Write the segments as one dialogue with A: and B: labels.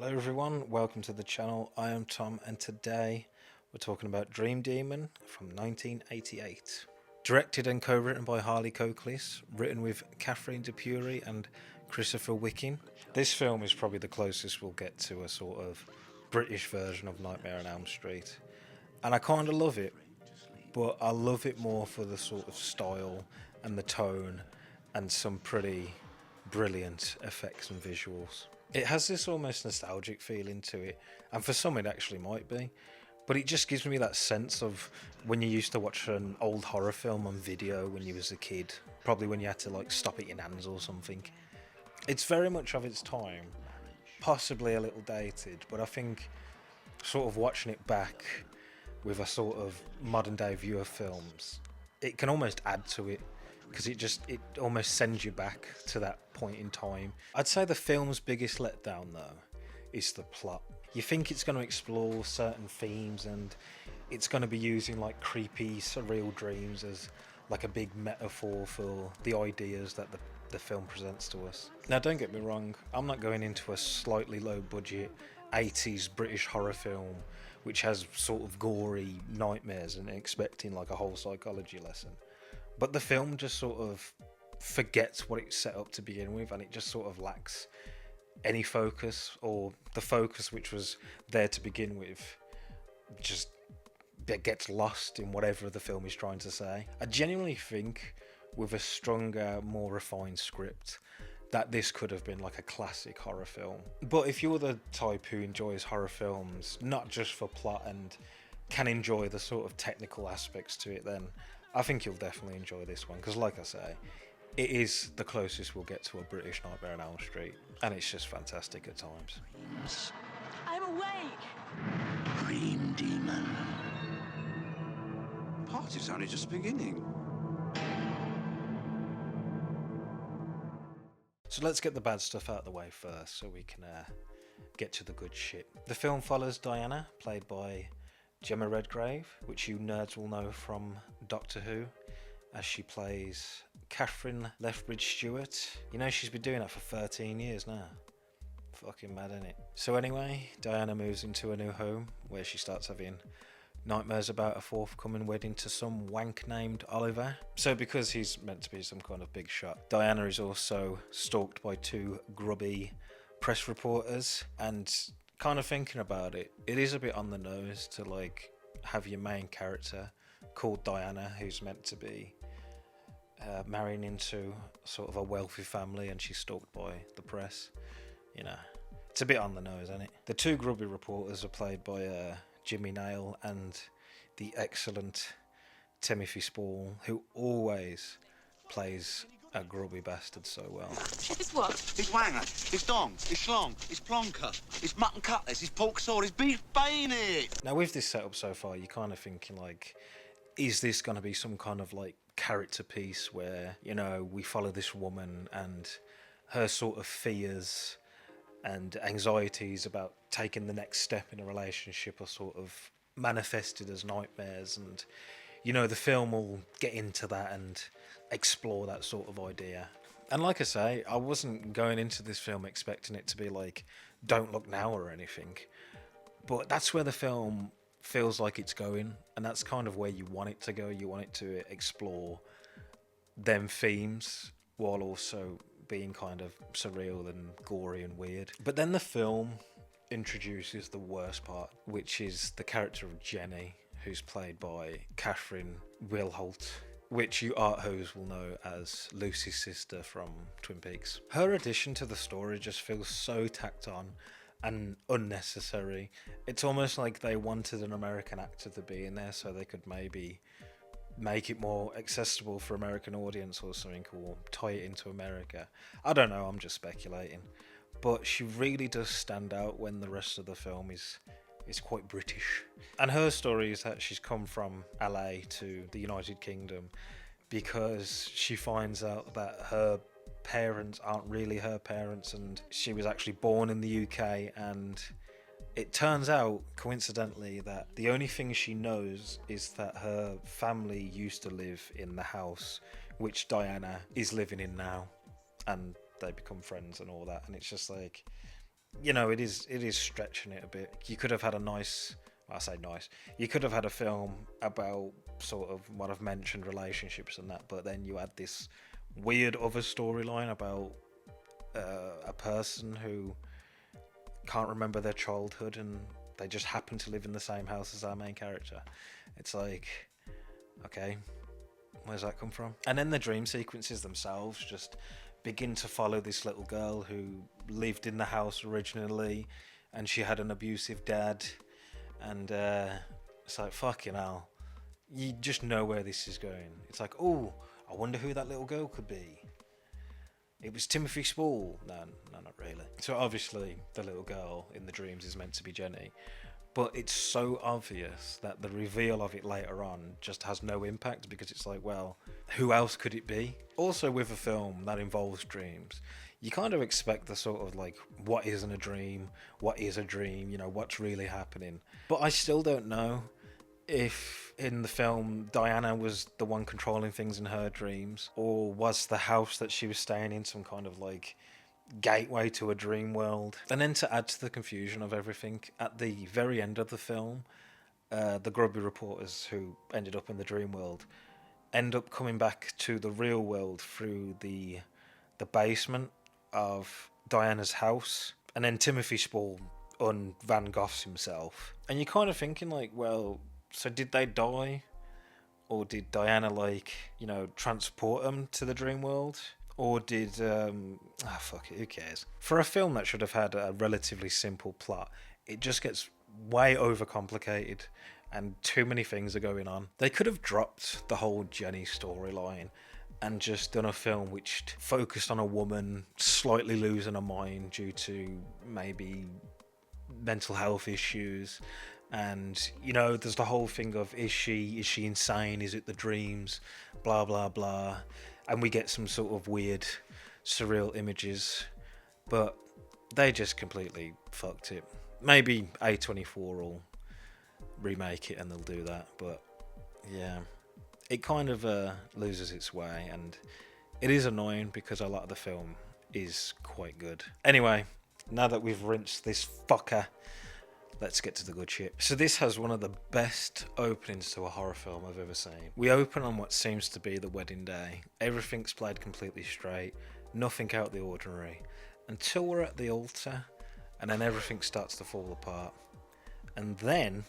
A: Hello everyone, welcome to the channel. I am Tom and today we're talking about Dream Demon from 1988. Directed and co-written by Harley Cokeliss, written with Catherine Depury and Christopher Wickham. This film is probably the closest we'll get to a sort of British version of Nightmare on Elm Street. And I kind of love it, but I love it more for the sort of style and the tone and some pretty brilliant effects and visuals. It has this almost nostalgic feeling to it, and for some it actually might be, but it just gives me that sense of when you used to watch an old horror film on video when you was a kid, probably when you had to like stop at your nan's or something. It's very much of its time, possibly a little dated, but I think sort of watching it back with a sort of modern day view of films, it can almost add to it because it almost sends you back to that point in time. I'd say the film's biggest letdown though is the plot. You think it's going to explore certain themes and it's going to be using like creepy surreal dreams as like a big metaphor for the ideas that the film presents to us. Now don't get me wrong, I'm not going into a slightly low budget 80s British horror film which has sort of gory nightmares and expecting like a whole psychology lesson. But the film just sort of forgets what it's set up to begin with, and it just sort of lacks any focus, or the focus which was there to begin with just gets lost in whatever the film is trying to say. I genuinely think with a stronger, more refined script that this could have been like a classic horror film. But if you're the type who enjoys horror films not just for plot and can enjoy the sort of technical aspects to it, then I think you'll definitely enjoy this one, because like I say, it is the closest we'll get to a British Nightmare on Elm Street, and it's just fantastic at times.
B: I'm awake!
C: Dream Demon.
D: Party's only just beginning.
A: So let's get the bad stuff out of the way first so we can get to the good shit. The film follows Diana, played by Gemma Redgrave, which you nerds will know from Doctor Who, as she plays Catherine Lethbridge Stewart. You know, she's been doing that for 13 years now. Fucking mad, innit? So anyway, Diana moves into a new home where she starts having nightmares about a forthcoming wedding to some wank named Oliver. So because he's meant to be some kind of big shot, Diana is also stalked by two grubby press reporters, and kind of thinking about it, it is a bit on the nose to like have your main character called Diana, who's meant to be marrying into sort of a wealthy family, and she's stalked by the press. You know, it's a bit on the nose, isn't it? The two grubby reporters are played by Jimmy Nail and the excellent Timothy Spall, who always plays a grubby bastard so well.
B: His what?
D: His wanger, his dong, his schlong, his plonker, his mutton cutlets, his pork saw, his beef bayonet.
A: Now with this setup so far, you're kind of thinking like, is this going to be some kind of like character piece where, you know, we follow this woman and her sort of fears and anxieties about taking the next step in a relationship are sort of manifested as nightmares, and you know the film will get into that and explore that sort of idea. And like I say, I wasn't going into this film expecting it to be like Don't Look Now or anything, but that's where the film feels like it's going, and that's kind of where you want it to go. You want it to explore them themes while also being kind of surreal and gory and weird. But then the film introduces the worst part, which is the character of Jenny, who's played by Catherine Wilholt, which you art hoes will know as Lucy's sister from Twin Peaks. Her addition to the story just feels so tacked on and unnecessary. It's almost like they wanted an American actor to be in there so they could maybe make it more accessible for American audience or something, or tie it into America. I don't know, I'm just speculating. But she really does stand out when the rest of the film is quite British. And her story is that she's come from LA to the United Kingdom because she finds out that her parents aren't really her parents, and she was actually born in the UK, and it turns out, coincidentally, that the only thing she knows is that her family used to live in the house which Diana is living in now, and they become friends and all that. And it's just like, you know, it is stretching it a bit. You could have had a nice, well, I say nice, you could have had a film about sort of what I've mentioned, relationships and that, but then you had this weird other storyline about a person who can't remember their childhood and they just happen to live in the same house as our main character. It's like, okay, where's that come from? And then the dream sequences themselves just begin to follow this little girl who lived in the house originally, and she had an abusive dad, and it's like, fucking hell, you just know where this is going. It's like, oh, I wonder who that little girl could be. It was Timothy Spall. No, not really. So obviously the little girl in the dreams is meant to be Jenny, but it's so obvious that the reveal of it later on just has no impact, because it's like, well, who else could it be? Also, with a film that involves dreams, you kind of expect the sort of like, what isn't a dream? What is a dream? You know, what's really happening? But I still don't know if in the film Diana was the one controlling things in her dreams, or was the house that she was staying in some kind of like gateway to a dream world. And then to add to the confusion of everything, at the very end of the film, the grubby reporters who ended up in the dream world end up coming back to the real world through the basement of Diana's house, and then Timothy Spall Van Goghs himself. And you're kind of thinking like, well, so did they die, or did Diana, like, you know, transport them to the dream world? Or did, fuck it, who cares? For a film that should have had a relatively simple plot, it just gets way overcomplicated and too many things are going on. They could have dropped the whole Jenny storyline and just done a film which focused on a woman slightly losing her mind due to maybe mental health issues. And, you know, there's the whole thing of, is she insane? Is it the dreams? Blah, blah, blah. And we get some sort of weird, surreal images. But they just completely fucked it. Maybe A24 will remake it and they'll do that. But, yeah, it kind of loses its way. And it is annoying because a lot of the film is quite good. Anyway, now that we've rinsed this fucker, let's get to the good shit. So this has one of the best openings to a horror film I've ever seen. We open on what seems to be the wedding day. Everything's played completely straight, nothing out of the ordinary, until we're at the altar, and then everything starts to fall apart. And then...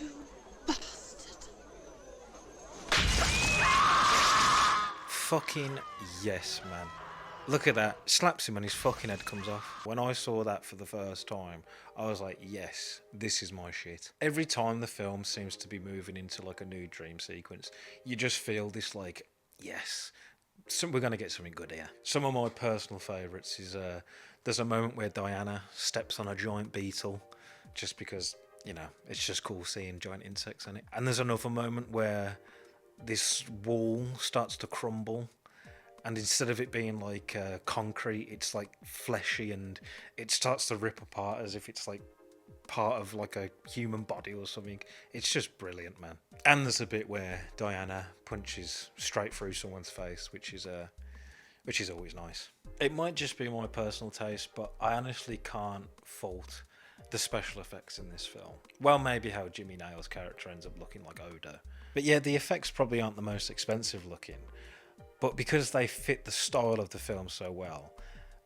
B: You bastard.
A: Fucking yes, man. Look at that. Slaps him and his fucking head comes off. When I saw that for the first time, I was like, yes, this is my shit. Every time the film seems to be moving into like a new dream sequence, you just feel this like, yes, we're going to get something good here. Some of my personal favourites is there's a moment where Diana steps on a giant beetle just because, you know, it's just cool seeing giant insects in it. And there's another moment where this wall starts to crumble, and instead of it being like concrete, it's like fleshy, and it starts to rip apart as if it's like part of like a human body or something. It's just brilliant, man. And there's a bit where Diana punches straight through someone's face, which is always nice. It might just be my personal taste, but I honestly can't fault the special effects in this film. Well, maybe how Jimmy Nail's character ends up looking like Odo. But yeah, the effects probably aren't the most expensive looking, but because they fit the style of the film so well,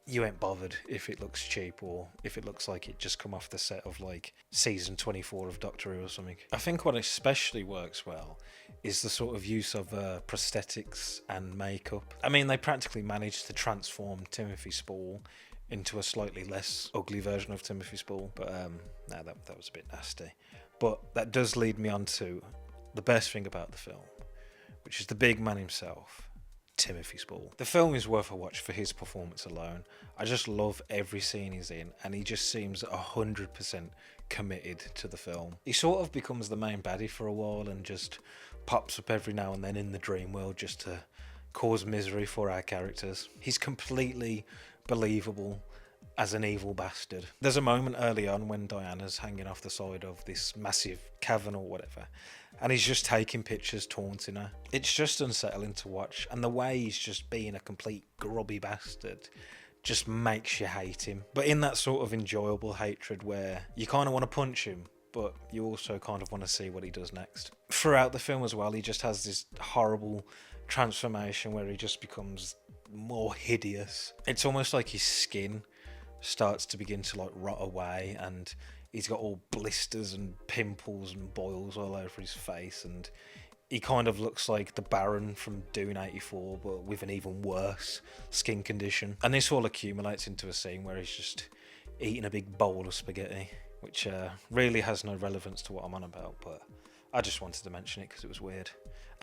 A: you ain't bothered if it looks cheap or if it looks like it just come off the set of like season 24 of Doctor Who or something. I think what especially works well is the sort of use of prosthetics and makeup. I mean, they practically managed to transform Timothy Spall into a slightly less ugly version of Timothy Spall, but no, that was a bit nasty. But that does lead me on to the best thing about the film, which is the big man himself, Timothy Spall. The film is worth a watch for his performance alone. I just love every scene he's in, and he just seems 100% committed to the film. He sort of becomes the main baddie for a while and just pops up every now and then in the dream world just to cause misery for our characters. He's completely believable as an evil bastard. There's a moment early on when Diana's hanging off the side of this massive cavern or whatever, and he's just taking pictures, taunting her. It's just unsettling to watch, and the way he's just being a complete grubby bastard just makes you hate him. But in that sort of enjoyable hatred where you kind of want to punch him, but you also kind of want to see what he does next. Throughout the film as well, he just has this horrible transformation where he just becomes more hideous. It's almost like his skin starts to begin to like rot away, and he's got all blisters and pimples and boils all over his face, and he kind of looks like the Baron from Dune 84, but with an even worse skin condition. And this all accumulates into a scene where he's just eating a big bowl of spaghetti, which really has no relevance to what I'm on about, but I just wanted to mention it because it was weird.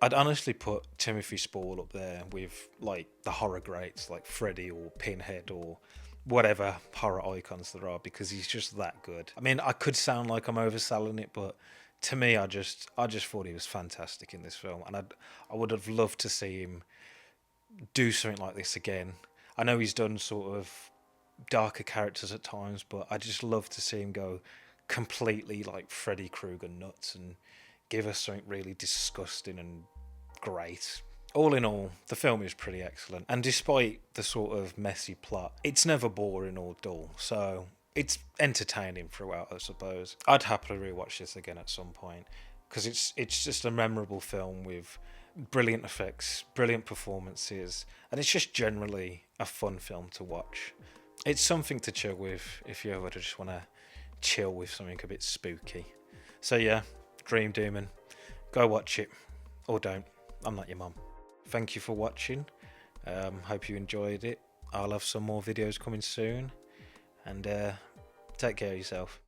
A: I'd honestly put Timothy Spall up there with like the horror greats like Freddy or Pinhead or whatever horror icons there are, because he's just that good. I mean, I could sound like I'm overselling it, but to me, I just thought he was fantastic in this film, and I would have loved to see him do something like this again. I know he's done sort of darker characters at times, but I just love to see him go completely like Freddy Krueger nuts and give us something really disgusting and great. All in all, the film is pretty excellent, and despite the sort of messy plot, it's never boring or dull, so it's entertaining throughout, I suppose. I'd happily rewatch this again at some point, because it's just a memorable film with brilliant effects, brilliant performances, and it's just generally a fun film to watch. It's something to chill with if you ever just want to chill with something a bit spooky. So yeah, Dream Demon, go watch it, or don't. I'm not your mum. Thank you for watching. Hope you enjoyed it. I'll have some more videos coming soon, and take care of yourself.